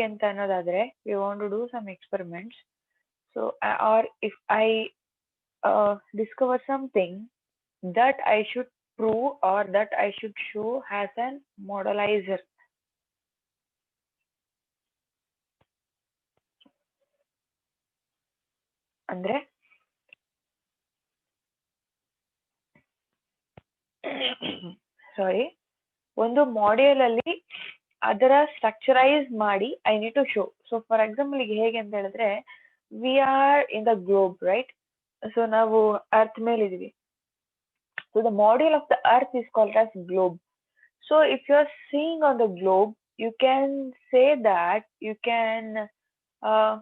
ಅಂತ ಅನ್ನೋದಾದ್ರೆ we want to do some experiments. So or if I discover something that I should prove or that I should show as an modelizer. ಅಂದ್ರೆ ಸಾರಿ, ಒಂದು module ಅಲ್ಲಿ ಅದರ structurise ಮಾಡಿ I need to show. So for example ಈಗ ಹೇಗೆ ಅಂತ ಹೇಳಿದ್ರೆ, we are in the globe, right? So ನಾವು ಅರ್ತ್ ಮೇಲೆ ಇದೀವಿ. So the module of the earth is called as globe. So if you're seeing on the globe, you can say that you can uh,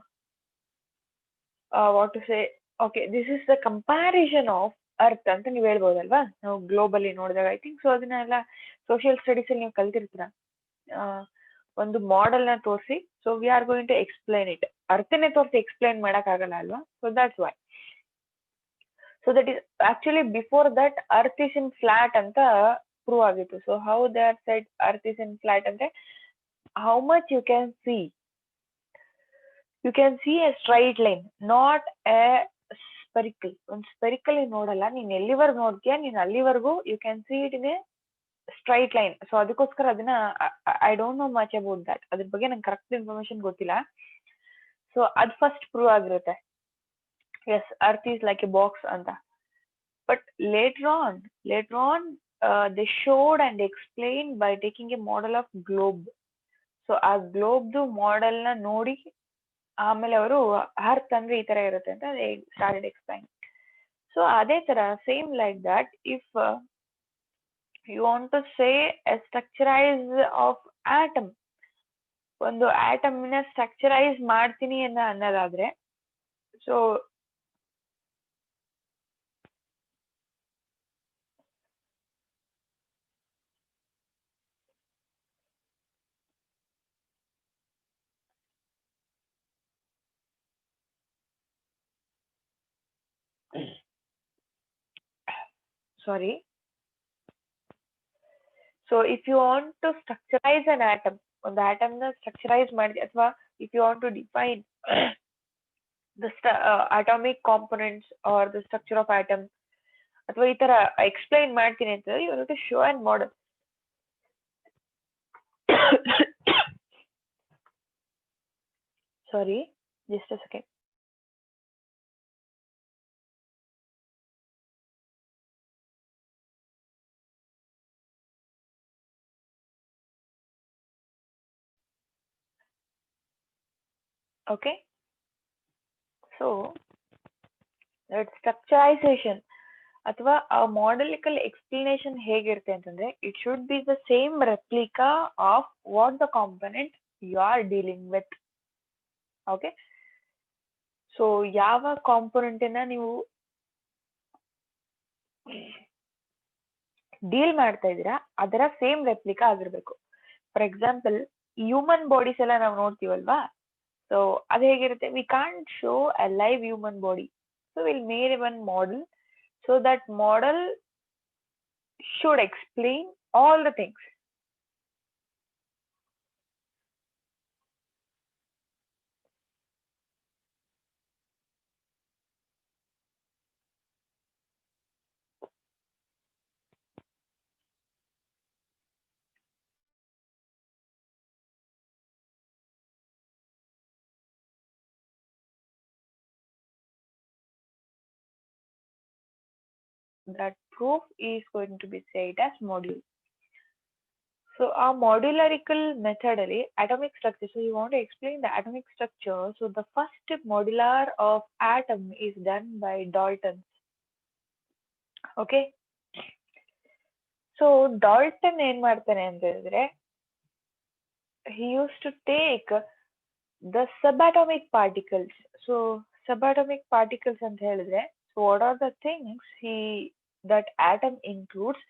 what to say, okay, this is the comparison of earth ಅಂತ ನೀವು ಹೇಳ್ಬೋದಲ್ವಾ, ನಾವು globally ನೋಡಿದಾಗ. I think so ಅದನ್ನೆಲ್ಲ social studies ಅಲ್ಲಿ ನೀವು ಕಲ್ತಿರ್ತೀರ. ಒಂದು ಮಾಡೆಲ್ ನ ತೋರಿಸಿ, so we are going to explain it. ಅರ್ಥನೇ ತೋರಿಸಿ ಎಕ್ಸ್ಪ್ಲೈನ್ ಮಾಡಕ್ ಆಗಲ್ಲ ಅಲ್ವಾ? So that's why. So that is actually before that earth is in flat ಅಂತ ಪ್ರೂವ್ ಆಗಿತ್ತು. So how they are said earth is in flat ಅಂದ್ರೆ how much you can see. You can see a straight line, not a spherical. ಒಂದು spherical ನೋಡಲ್ಲ, ನೀನ್ ಎಲ್ಲಿವರೆಗೂ ನೋಡ್ತೀಯ ನೀನ್ ಅಲ್ಲಿವರೆಗೂ you can see it in a straight line. So ಅದಕ್ಕೋಸ್ಕರ ಅದನ್ನ I don't know much about that, ಅದ್ರ ಬಗ್ಗೆ ನಂಗೆ ಕರೆಕ್ಟ್ ಇನ್ಫಾರ್ಮೇಶನ್ ಗೊತ್ತಿಲ್ಲ. ಸೊ ಅದ್ ಫಸ್ಟ್ ಪ್ರೂವ್ ಆಗಿರುತ್ತೆ, as earth is like a box ಅಂತ. But later on they showed and explained by taking a model of globe. So ಆ ಗ್ಲೋಬ್ದು model ನ ನೋಡಿ ಆಮೇಲೆ ಅವರು ಅರ್ತ್ ಅಂದ್ರೆ ಈ ತರ ಇರುತ್ತೆ ಅಂತ ಸ್ಟಾರ್ಟೆಡ್ ಎಕ್ಸ್ಪ್ಲೈನ್. ಸೊ ಅದೇ ತರ same like that, if you want to say a structurise of atom, ಒಂದು ಆಟಮ್ ನ ಸ್ಟ್ರಕ್ಚರೈಸ್ ಮಾಡ್ತೀನಿ ಅನ್ನೋದಾದ್ರೆ, so sorry, so if you want to structurise an atom, ಒಂದು ಆಟಮ್ ನ ಸ್ಟ್ರಕ್ಚರೈಸ್ ಮಾಡಿ, ಅಥವಾ if you want to define the atomic components are the structure of atom, ಅಥವಾ ಈ ತರ ಎಕ್ಸ್ಪ್ಲೈನ್ ಮಾಡ್ತೀನಿ ಅಂತ you want to show and model. Sorry, just a second. Okay, so that structurization ಅಥವಾ ಆ ಮಾಡೆಲಿಕಲ್ ಎಕ್ಸ್ಪ್ಲನೇಷನ್ ಹೇಗಿರುತ್ತೆ ಅಂತಂದ್ರೆ, it should be the same replica of what the component you are dealing with. Okay, so ಯಾವ component ನೀವು deal ಮಾಡ್ತಾ ಇದ್ದೀರಾ ಅದರ same replica ಆಗಿರ್ಬೇಕು. ಫಾರ್ ಎಕ್ಸಾಂಪಲ್, ಹ್ಯೂಮನ್ ಬಾಡೀಸ್ ಎಲ್ಲ ನಾವು ನೋಡ್ತೀವಲ್ವಾ, ಸೊ ಅದು ಹೇಗಿರುತ್ತೆ, we can't show a live human body. So will made one model, so that model should explain all the things. That proof is going to be said as module. So our modularical method alli atomic structure, so you want to explain the atomic structure. So the first modular of atom is done by Dalton. Okay, so Dalton ಏನ್ ಮಾಡ್ತಾನೆ ಅಂತ ಹೇಳಿದ್ರೆ, he used to take the subatomic particles. So subatomic particles ಅಂತ ಹೇಳಿದ್ರೆ, so what are the things that atom includes?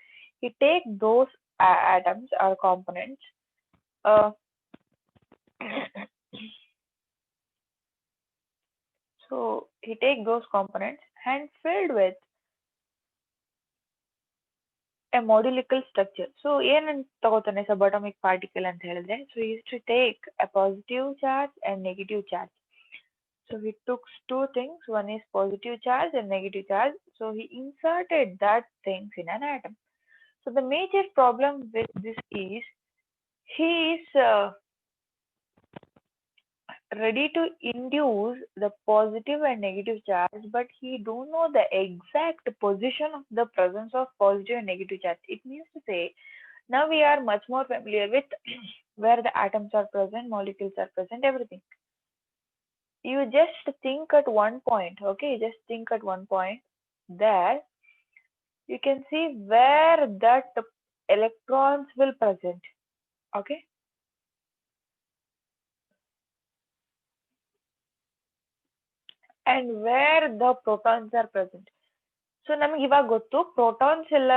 He take those atoms or components, so he take those components and filled with a molecular structure. So ಏನಂತ ತಗೋತಾನೆ subatomic particle ಅಂತ ಹೇಳಿದ್ರೆ, so he used to take a positive charge and negative charge. So he took two things, one is positive charge and negative charge. So he inserted that things in an atom. So the major problem with this is he is ready to induce the positive and negative charge, but he don't know the exact position of the presence of positive and negative charge. It means to say, now we are much more familiar with where the atoms are present, molecules are present, everything. You just think at one point, okay? Just think at one point. There, you can see where that electrons will present, okay? And where the protons are present. So ನಮಗೆ ಇವಾಗ ಗೊತ್ತು protons ಎಲ್ಲ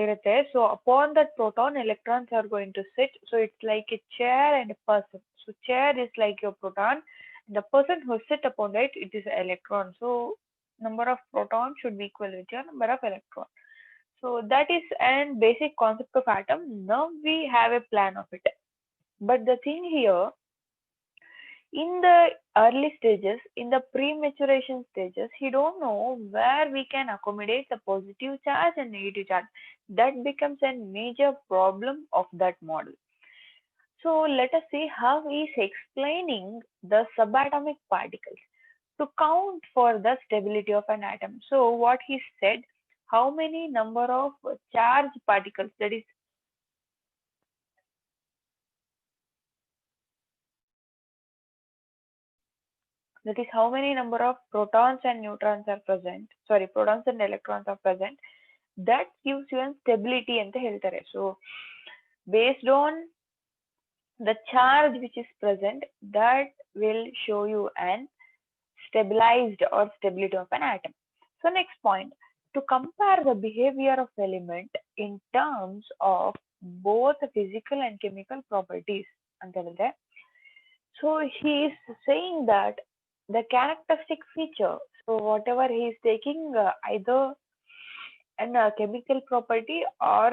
ಇರುತ್ತೆ. So upon that proton, electrons are going to sit. So it's like a chair and a person. So chair is like your proton. The person who sit upon it, it is an electron. So number of protons should be equal with your number of electrons. So that is an basic concept of atom. Now we have a plan of it. But the thing here, in the early stages, in the prematuration stages, he don't know where we can accommodate the positive charge and negative charge. That becomes a major problem of that model. So let us see how he is explaining the subatomic particles to count for the stability of an atom. So what he said, how many number of charged particles, that is how many number of protons and neutrons are present, sorry, protons and electrons are present, that gives you a stability anta ಹೇಳ್ತಾರೆ. So based on the charge which is present, that will show you an stabilized or stability of an atom. So next point, to compare the behavior of element in terms of both physical and chemical properties ಅಂತ ಹೇಳಿದ್ರೆ, so he is saying that the characteristic feature, so whatever he is taking either an chemical property or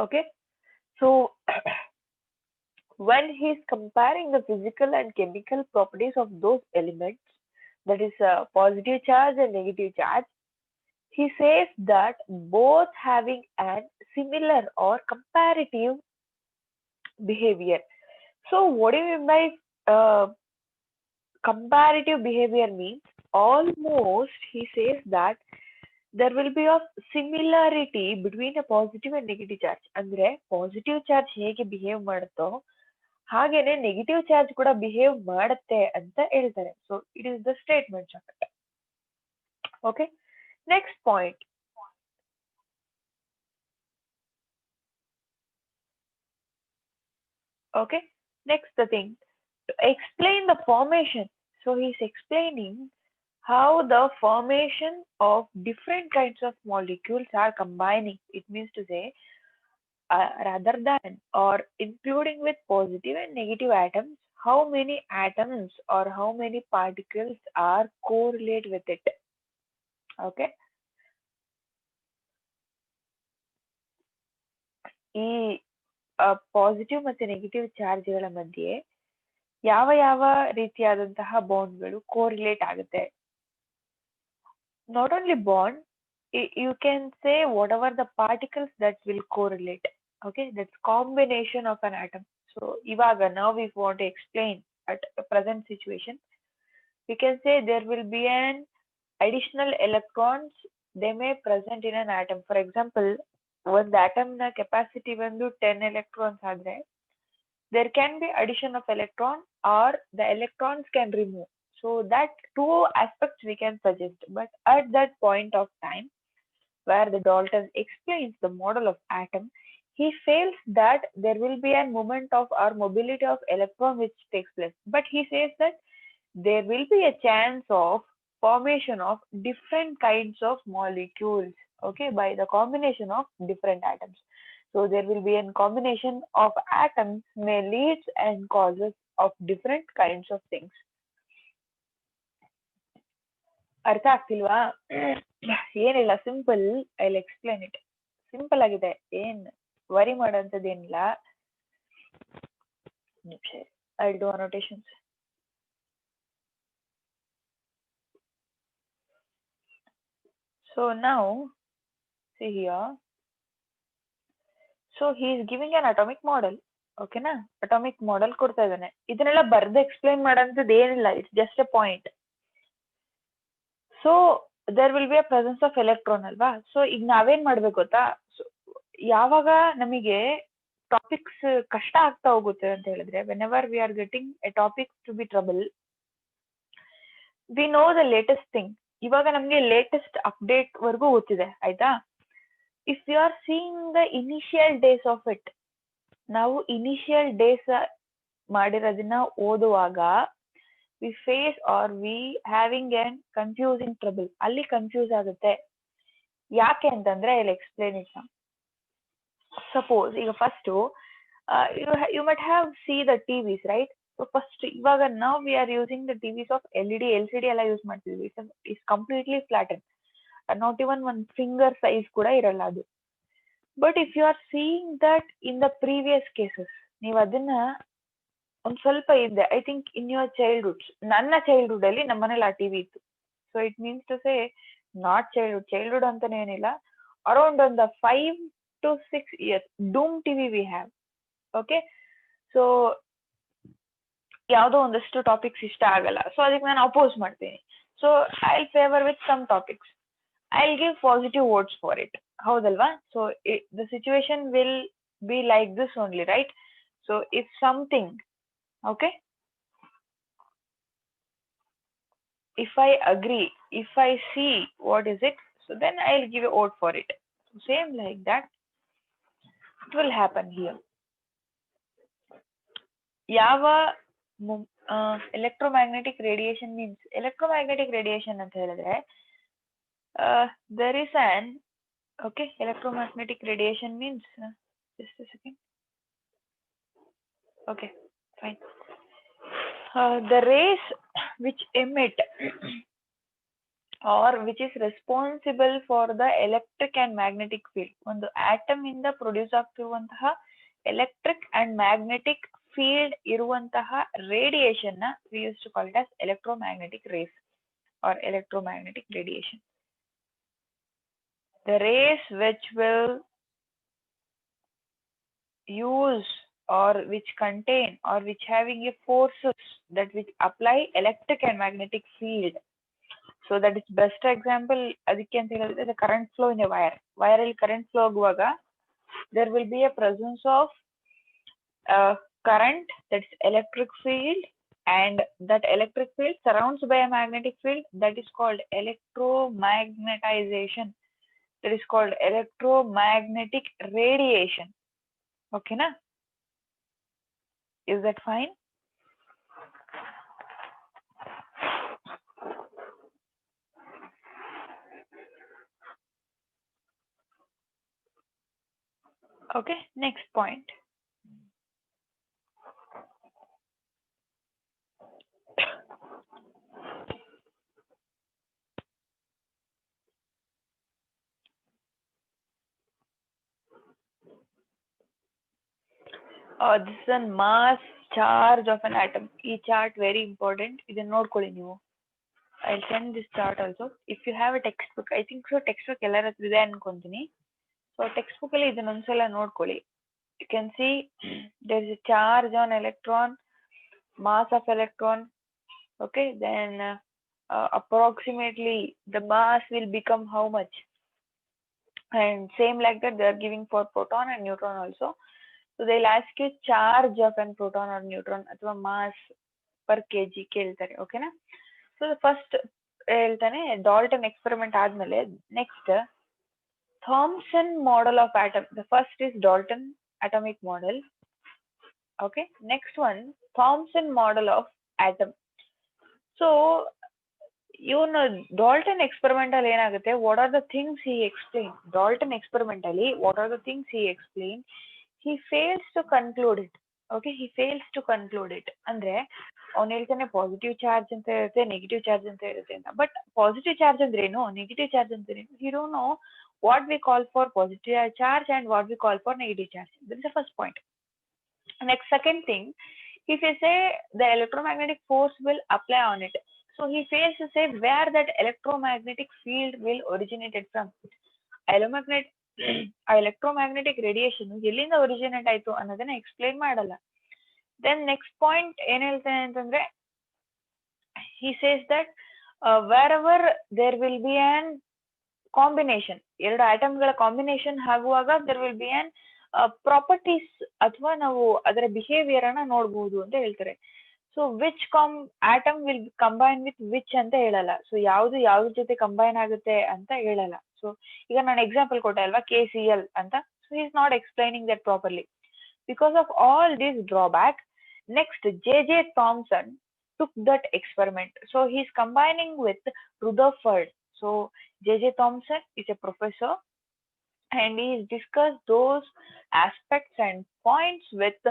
okay. So when he is comparing the physical and chemical properties of those elements, that is positive charge and negative charge, he says that both having an similar or comparative behavior. So what do you mean by comparative behavior? Means almost he says that there will be a similarity between a positive and negative charge. ಅಂದ್ರೆ positive charge ಹೇಗೆ behave ಮಾಡುತ್ತೋ ಹಾಗೇನೆ negative charge ಕೂಡ behave ಮಾಡುತ್ತೆ ಅಂತ ಹೇಳ್ತಾರೆ. So it is the statement of it. Okay, next point. Okay, next the thing, to explain the formation. So he's explaining how the formation of different kinds of molecules are combining. It means to say, rather than or including with positive and negative atoms, how many atoms or how many particles are correlate with it. Okay, ಈ positive ಮತ್ತೆ negative ಚಾರ್ಜ್ಗಳ ಮಧ್ಯೆ ಯಾವ ಯಾವ ರೀತಿಯಾದಂತಹ ಬಾಂಡ್ಗಳು correlate ಆಗುತ್ತೆ. Not only bond, you can say whatever the particles that will correlate. Okay, that's combination of an atom. So ivaga now we want to explain at the present situation. We can say there will be an additional electrons they may present in an atom. For example, ಒಂದು atom ನ capacity ಬಂದು 10 electrons ಆದ್ರೆ there can be addition of electron or the electrons can remove. So that two aspects we can suggest. But at that point of time where the Dalton explains the model of atom, he feels that there will be a movement of or mobility of electron which takes place. But he says that there will be a chance of formation of different kinds of molecules, okay, by the combination of different atoms. So there will be a combination of atoms may lead and causes of different kinds of things. ಅರ್ಥ ಆಗ್ತಿಲ್ವಾ? ಏನಿಲ್ಲ, simple. I will explain it. Simple ಆಗಿದೆ, ಏನ್ worry ಮಾಡೋಂಥದ್ದೇನಿಲ್ಲ. I will do annotations. So now see here, so he is giving an atomic model, ಓಕೆನಾ? Atomic model ಕೊಡ್ತಾ ಇದ್ದಾನೆ. ಇದನ್ನೆಲ್ಲ ಬರ್ದು ಎಕ್ಸ್ಪ್ಲೈನ್ ಮಾಡೋಂಥದ್ದು ಏನಿಲ್ಲ, it's just a point. So there will be a presence of electron ಅಲ್ವಾ? ಸೊ ಈಗ ನಾವೇನ್ ಮಾಡ್ಬೇಕು ಗೊತ್ತಾ, ಯಾವಾಗ ನಮಗೆ ಟಾಪಿಕ್ಸ್ ಕಷ್ಟ ಆಗ್ತಾ ಹೋಗುತ್ತೆ ಅಂತ ಹೇಳಿದ್ರೆ, whenever we are getting a topic to be trouble, we know the latest thing. ಇವಾಗ ನಮ್ಗೆ ಲೇಟೆಸ್ಟ್ ಅಪ್ಡೇಟ್ ವರ್ಗೂ ಗೊತ್ತಿದೆ, ಆಯ್ತಾ? If you are seeing the initial days of it, ನಾವು ಇನಿಷಿಯಲ್ ಡೇಸ್ ಮಾಡಿರೋದನ್ನ ಓದುವಾಗ we face are we having an confusing trouble. ಅಲ್ಲಿ confuse ಆಗುತ್ತೆ. ಯಾಕೆ ಅಂತಂದ್ರೆ I will explain it now. Suppose ಈಗ first you must have see the TVs, right? So first ಇವಾಗ ನಾವು we are using the TVs of LED, LCD ಎಲ್ಲ use ಮಾಡ್ತಿದ್ವಿ. It's completely flatten, not even one finger size ಕೂಡ ಇರಲ್ಲ ಅದು. But if you are seeing that in the previous cases, ನೀವು ಅದನ್ನ ಒಂದ್ ಸ್ವಲ್ಪ ಇದೆ, I think in your childhood, ನನ್ನ ಚೈಲ್ಡ್ಹುಡ್ ಅಲ್ಲಿ ನಮ್ಮ ಮನೇಲಿ ಆ ಟಿವಿ ಇತ್ತು. So it means to say not childhood ಅಂತಾನೆ ಏನಿಲ್ಲ, ಅರೌಂಡ್ ಒಂದು 5 to 6 years doom TV we have. Okay, so ಯಾವುದೋ ಒಂದಷ್ಟು ಟಾಪಿಕ್ಸ್ ಇಷ್ಟ ಆಗಲ್ಲ, ಸೊ ಅದಕ್ಕೆ ನಾನು ಅಪೋಸ್ ಮಾಡ್ತೀನಿ. So I will favour with some topics, I will give positive words for it, ಹೌದಲ್ವಾ? So the situation will be like this only, right? So if something, okay, if I agree, if I see what is it, so then I'll give a vote for it. So same like that it will happen here. Yava electromagnetic radiation means, electromagnetic radiation anta helidre there is an, okay, electromagnetic radiation means just a second, okay, fine. The rays which emit or which is responsible for the electric and magnetic field, ಒಂದು atom ಇಂದ produce ಆಗ್ತಿರುವಂತಹ electric and magnetic field ಇರುವಂತಹ radiation ನ we used to call it as electromagnetic rays or electromagnetic radiation. The rays which will use or which contain or which having a forces that which apply electric and magnetic field. So that is best example. ಅದಕ್ಕೆ ಅಂತ ಹೇಳಿದ್ರೆ the current flow in a wire ಅಲ್ಲಿ current flow ಆಗುವಾಗ there will be a presence of current, that's electric field, and that electric field surrounds by a magnetic field, that is called electromagnetization, that is called electromagnetic radiation. Okay na? Is that fine? Okay, next point. This is a mass charge of an atom. ಈ chart very important. ಇದನ್ನ ನೋಡ್ಕೊಳ್ಳಿ ನೀವು. I'll send this chart also. If you have a textbook, I think so textbook ಎಲ್ಲರ ಹತ್ರ ಇದೆ ಅನ್ಕೊಂತೀನಿ. So textbook ಅಲ್ಲಿ ಇದನ್ನ ಒಂದ್ಸಲ ನೋಡ್ಕೊಳ್ಳಿ. You can see there is a charge on electron mass of electron. Okay, then approximately the mass will become how much, and same like that they are giving for proton and neutron also. So they'll ask you charge of an proton or neutron ಅಥವಾ mass per kg ಕೇಳ್ತಾರೆ. ಓಕೆನಾ? So first ಹೇಳ್ತಾನೆ Dalton experiment ಆದ್ಮೇಲೆ next Thomson model of atom. The first is Dalton atomic model. Okay, next one Thomson model of atom. So ಇವನು Dalton experimental ಏನಾಗುತ್ತೆ, what are the things he explain. Dalton experimentally what are the things he explain, he fails to conclude it. Okay, he fails to conclude it ಅಂದ್ರೆ ಅವ್ನು ಹೇಳ್ತಾನೆ positive charge ಅಂತ ಇರುತ್ತೆ, negative charge ಅಂತ ಇರುತ್ತೆ ಅಂತ. But positive charge ಅಂದ್ರೇನು, negative charge ಅಂದ್ರೇನು, he don't know what we call for positive charge and what we call for negative charge. This is the first point. Next, second thing, if you say the electromagnetic force will apply on it, so he fails to say where that electromagnetic field will originated from. Electromagnetic radiation ಎಲ್ಲಿಂದ originate ಆಯ್ತು ಅನ್ನೋದನ್ನ explain ಮಾಡಲ್ಲ. Then next point ಏನ್ ಹೇಳ್ತಾನೆ ಅಂತಂದ್ರೆ, he says that wherever there will be an combination, ಎರಡು ಆಟಮ್ಗಳ combination ಆಗುವಾಗ there will be an properties ಅಥವಾ ನಾವು ಅದರ ಬಿಹೇವಿಯರ್ ಅನ್ನ ನೋಡಬಹುದು ಅಂತ ಹೇಳ್ತಾರೆ. So which atom will combine with which ಅಂತ ಹೇಳಲ್ಲ. ಸೊ ಯಾವ್ದು ಯಾವ್ದ್ರ ಜೊತೆ ಕಂಬೈನ್ ಆಗುತ್ತೆ ಅಂತ ಹೇಳಲ್ಲ. ಸೊ ಈಗ ನಾನು ಎಕ್ಸಾಂಪಲ್ ಕೊಟ್ಟೆ ಅಲ್ವಾ, KCl ಅಂತ. So he is not explaining that properly. Because of all this drawback, next J.J. Thomson took that experiment. So he is combining with Rutherford. So J.J. Thomson is a professor and he has discussed those aspects and points with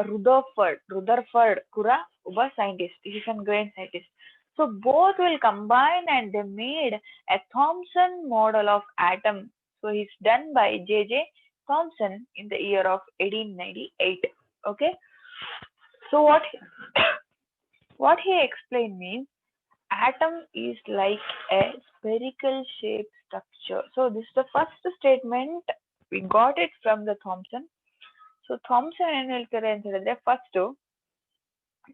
Rutherford. Rutherford Kura was a scientist. He is a great scientist. So both will combine and they made a Thomson model of atom. So it's done by J.J. Thomson in the year of 1898. Okay. So what he explained means atom is like a spherical shaped structure. So this is the first statement, we got it from the Thomson. So Thomson ಏನು ಹೇಳ್ತಾರೆ ಅಂತ ಹೇಳಿದ್ರೆ, first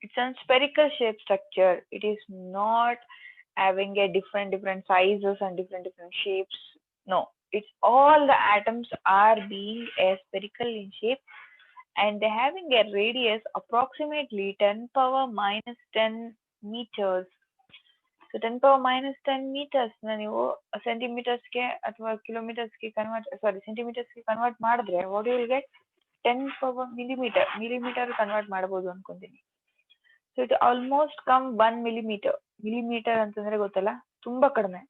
it's a spherical shaped structure. It is not having a different sizes and different shapes. No, it's all the atoms are being a spherical in shape and they having a radius approximately 10⁻⁻10 meters. So 10⁻⁻10 meters ನೀವು ಸೆಂಟಿಮೀಟರ್ಸ್ಗೆ ಅಥವಾ ಕಿಲೋಮೀಟರ್ಸ್ಗೆ ಸೆಂಟಿಮೀಟರ್ಸ್ಗೆ convert ಮಾಡಿದ್ರೆ what you will get 10 millimetre convert ಮಾಡಬಹುದು ಅನ್ಕೊಂತೀನಿ. So it almost come 1 millimetre ಅಂತಂದ್ರೆ ಗೊತ್ತಲ್ಲ, ತುಂಬಾ ಕಡಿಮೆ.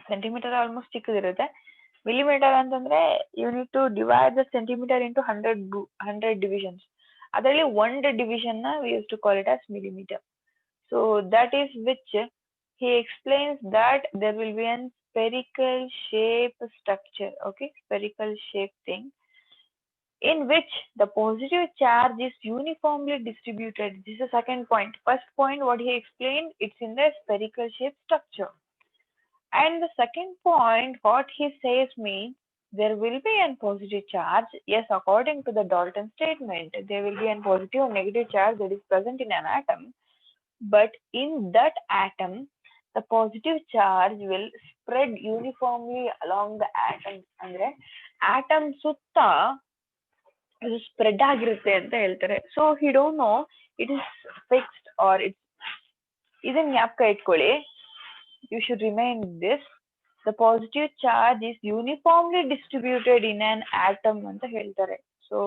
ಸೆಂಟಿಮೀಟರ್ ಆಲ್ಮೋಸ್ಟ್ ಚಿಕ್ಕದಿರುತ್ತೆ. ಮಿಲಿಮೀಟರ್ ಅಂತಂದ್ರೆ you need to divide the centimetre into 100 divisions. ಅದರಲ್ಲಿ 1 ಡಿವಿಷನ್ ನ we use to call it as millimetre. So that is which he explains that there will be an spherical shape structure. Okay, spherical shape thing in which the positive charge is uniformly distributed. This is the second point. First point what he explained, it's in the spherical shape structure. And the second point what he says means there will be a positive charge. Yes, according to the Dalton statement, there will be a positive or negative charge that is present in an atom. But in that atom, the positive charge will spread uniformly along the atom. ಅಂದ್ರೆ atom ಸುತ್ತ ಇದು spread ಆಗಿರುತ್ತೆ ಅಂತ ಹೇಳ್ತಾರೆ. So he don't know it is fixed or it's, ಇದನ್ನ ಜ್ಞಾಪಕ ಇಟ್ಕೊಳ್ಳಿ. You should remain this. The positive charge is uniformly distributed in an atom ಅಂತ ಹೇಳ್ತಾರೆ. So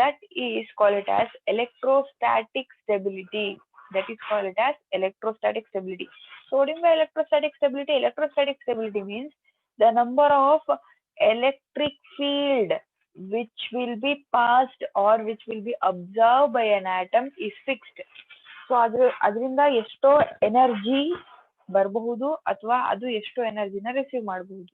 that is called it as electrostatic stability. That is called it as electrostatic stability. So what do you mean by electrostatic stability? Electrostatic stability means the number of electric field which will be passed or which will be observed by an atom is fixed. So ಅದರಿಂದ ಎಷ್ಟೋ energy ಬರಬಹುದು ಅಥವಾ ಅದು ಎಷ್ಟೋ ಎನರ್ಜಿನ receive ಮಾಡಬಹುದು.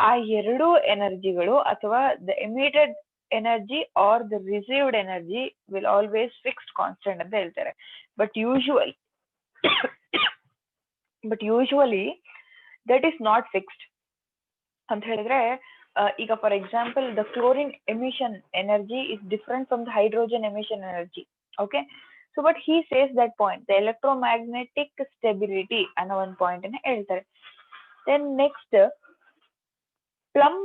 ಆ ಎರಡು ಎನರ್ಜಿಗಳು ಅಥವಾ the emitted energy or the received energy will always fixed constant ಅಂತ ಹೇಳ್ತಾರೆ. But usually that is not fixed ಅಂತ ಹೇಳಿದ್ರೆ, ಈಗ for example the chlorine emission energy is different from the hydrogen emission energy. Okay, So but he says that point, the electromagnetic stability ಅನ್ನೋ ಒಂದು point ಅನ್ನ ಹೇಳ್ತಾರೆ. Then next, plum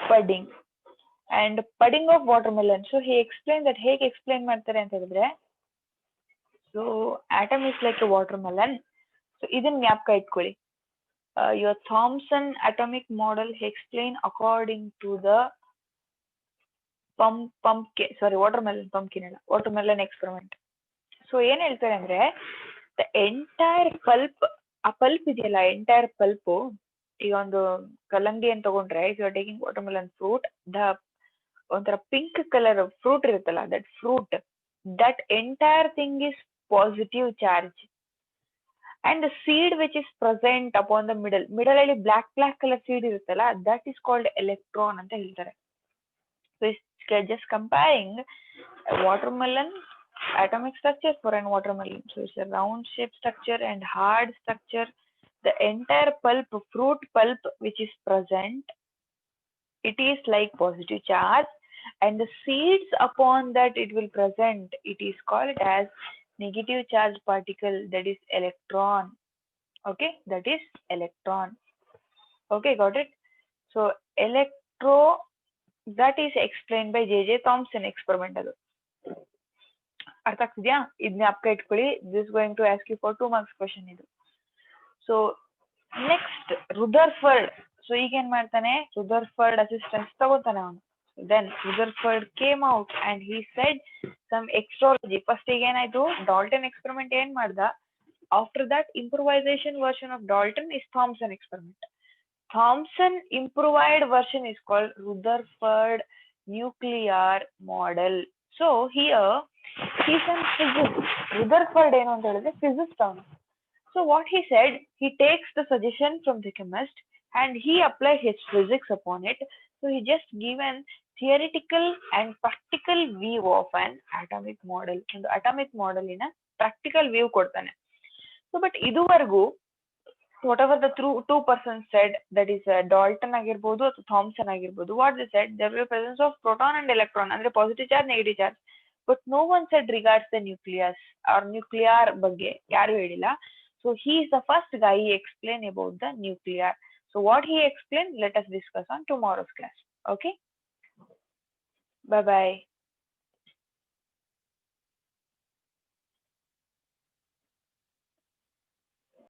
pudding and pudding of watermelon. So he explained that ಹೇಗೆ explain ಮಾಡ್ತಾರೆ ಅಂತ ಹೇಳಿದ್ರೆ, so atom is like a watermelon. So ಇದನ್ನ ಜ್ಞಾಪಕ ಇಟ್ಕೊಳ್ಳಿ. Your Thomson atomic model explained according to the watermelon experiment. So ಏನ್ ಹೇಳ್ತಾರೆ ಅಂದ್ರೆ, the entire pulp, ಆ ಪಲ್ಪ್ ಇದೆಯಲ್ಲ, ಎಂಟೈರ್ ಪಲ್ಪ್, ಈಗ ಒಂದು ಕಲ್ಲಂಗಡಿ ಅಂತ ತಗೊಂಡ್ರೆ, if you are taking watermelon fruit, ಒಂಥರ ಪಿಂಕ್ ಕಲರ್ ಫ್ರೂಟ್ ಇರುತ್ತಲ್ಲ, that entire thing is positive charge. And the seed which is present upon the middle ಅಲ್ಲಿ black color seed ಇರುತ್ತಲ್ಲ, that is called electron ಅಂತ ಹೇಳ್ತಾರೆ. So it's just comparing a watermelon atomic structure for an watermelon. So it's a round shape structure and hard structure. The entire pulp, fruit pulp which is present, it is like positive charge, and the seeds upon that it will present, it is called as negative charge particle, that is electron. Okay, that is electron. Okay, got it? So that is explained by J.J. Thomson experiment. ಅದು ಅರ್ಥ ಆಗ್ತಿದ್ಯಾ? ಇದನ್ನ ಜ್ಞಾಪಕ ಇಟ್ಕೊಳ್ಳಿ. this is going to ask you for 2 marks question ಇದು. So next, Rutherford. So ಈಗ ಏನ್ ಮಾಡ್ತಾನೆ, Rutherford assistance ತಗೋತಾನೆ ಅವನು. Then Rutherford came out and he said some extrology. First ಈಗ ಏನಾಯ್ತು, Dalton experiment ಏನ್ ಮಾಡ್ದ, after that improvisation version of Dalton is Thomson experiment. Thomson improved version is called Rutherford nuclear model. So here he's a physicist. Rutherford ಏನು ಅಂತ ಹೇಳಿದ್ರೆ physicist ಅವನು. So what he said, he takes the suggestion from the chemist and he applied his physics upon it. So he just given theoretical and practical view of an atomic model. ಒಂದು atomic model ಇನ practical view ಕೊಡ್ತಾನೆ. So but ಇದುವರೆಗೂ whatever the two persons said, that is Dalton ಆಗಿರ್ಬೋದು ಅಥವಾ Thomson ಆಗಿರ್ಬೋದು, what they said, there will be presence of proton and electron, ಅಂದ್ರೆ positive charge, negative charge, but no one said regards the nucleus or nuclear ಬಗ್ಗೆ ಯಾರು ಹೇಳಿಲ್ಲ. So he is the first guy he explained about the nuclear. So what he explained, let us discuss on tomorrow's class. Okay, bye bye.